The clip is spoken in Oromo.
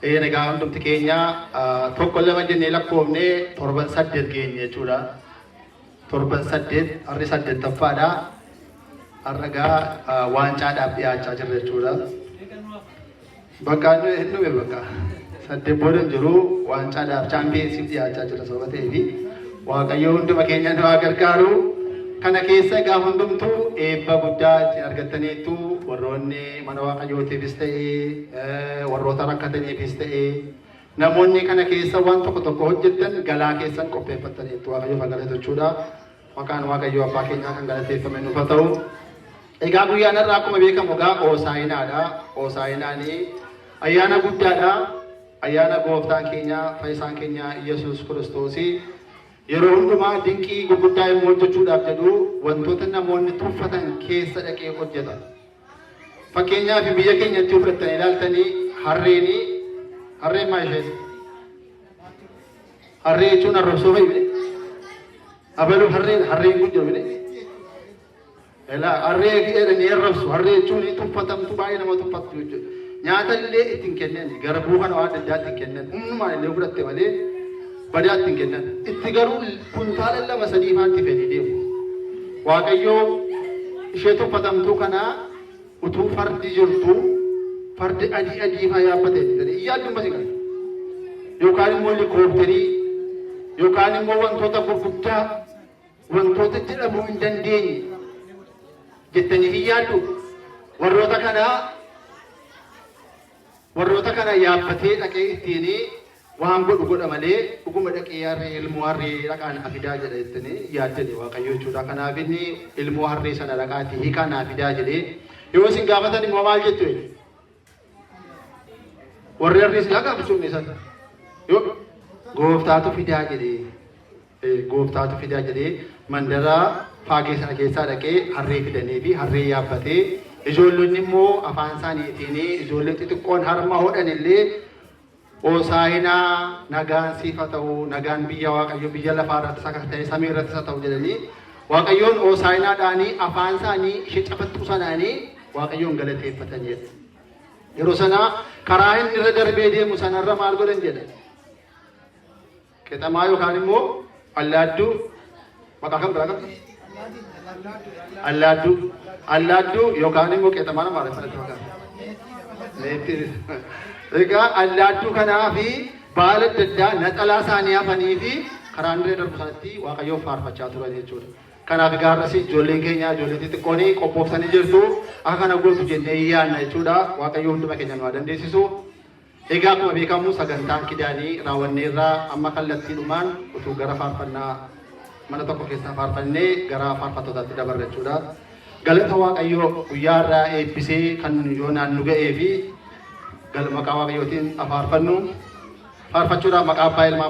Egaa hundumti keenya tokko lama jennee lakkoofne torban 8 keenya jechuudha. Torban 8 harri 8ffaadha. Harragaa waancaadhaaf dhiyaachaa jirra jechuudha. Bakka inni bakka 8 booda jiru waancaadhaaf chaampiyoonsiif dhiyaachaa jira sababa ta'eefi Waaqayyo hunduma keenya nu gargaaru. Kana keessa egaa hundumtuu eebba guddaa itti argattaniitu warroonni mana Waaqayyootiifis ta'ee warroota rakkataniifis ta'ee namoonni kana keessa waan tokko hojjetan galaa keessan qopheeffataniitu Waaqayyoof galata jechuudha. Maqaan Waaqayyoo abbaa keenyaa kan galateeffame nuuf haa ta'u. Egaa guyyaan irraa akkuma beekamu egaa Hoosaa'inaadha. Hoosaa'inaani ayyaana guddaadha. Ayyaana gooftaan keenya fayyisaan keenya Yesuus Kiristoosii yeroo hundumaa dinqii gurguddaa immoo hojjechuudhaaf jedhu wantoota namoonni tuffatan keessa dhaqee hojjeta. Fakkeenyaaf biyya keenyatti fudhattanii ilaaltanii harreen maal ishee? Harree jechuun arrabsoo fayyadee? Abaluu harreen kun jiru bine? Harree jedhanii arrabsu. Harree jechuun tuffatamtu baay'ee nama tuffattu jechuudha. Nyaata illee ittiin kennan garbuu kana waan adda addaa ittiin kennan hundumaan illee fudhatte malee badaa ittiin kennan. Itti garuu kuntaala 2-3 faatti fedhii deemu. Waaqayyoo ishee tuffatamtuu kana utuu fardi jirtu fardi adii faa yaabbatee jedhanii iyyaadduun basi kana. Yookaan immoo helikoophiterii yookaan immoo wantoota gurguddaa wantoota jedhamuu hin dandeenye jettanii iyyaaddu warroota kana yaabbatee dhaqee ittiin waan godha malee dhuguma dhaqee harree ilmoo harree dhaqaan afidaa jedha jettanii yaaddanii Waaqayyo jechuudha. Kanaaf inni ilmoo harree sana dhaqaatti hiikaan afidaa jedhee yoo isin gaafatan immoo maal jettu? Warri harree silaa gaafachuu ni sana. Yoo gooftaatu fidaa jedhee mandara faagee sana keessaa dhaqee harree fidanii fi harree yaabbatee ijoollonni immoo afaan isaaniitiin ijoollee xixiqqoon harma hodhan illee Hoosaa'inaa nagaan siif haa ta'u nagaan biyya Waaqayyo biyya lafaa irratti akka ta'e samii irratti haa ta'u jedhanii Waaqayyoon Hoosaa'inaadhaanii afaan isaanii ishee cafattuu sanaanii Waaqayyoon galateeffatan jedha. Yeroo sana karaa inni irra darbee deemu sanarra maal godhan jedha? Qexamaa yookaan immoo allaadduu maqaa kam biraa qabdi? Allaadduu yookaan immoo qexamaa nama maaliif maqaa? Egaa allaadduu kanaa fi baala adda addaa naxalaa isaanii hafanii fi karaa inni darbu sanatti Waaqayyoof faarfachaa turan jechuudha. Kanaaf gaarrasi ijoolleen keenya ijoollee xixiqqoon qophoofsanii jirtu akka kana gootu jennee yaadna jechuudha. Waaqayyo hunduma keenya nu dandeessisu. Egaa akkuma beekamu sagantaan kidaanii raawwanneerraa amma kallattiidhumaan utuu gara faarfannaa mana tokko keessaa faarfannee gara faarfattootaatti dabarra jechuudha. Galata Waaqayyoo guyyaa irraa eebbisee kan yoonaan nu ga'ee fi maqaa Waaqayyootiin faarfannu faarfachuudhaaf maqaa abbaa ilmaa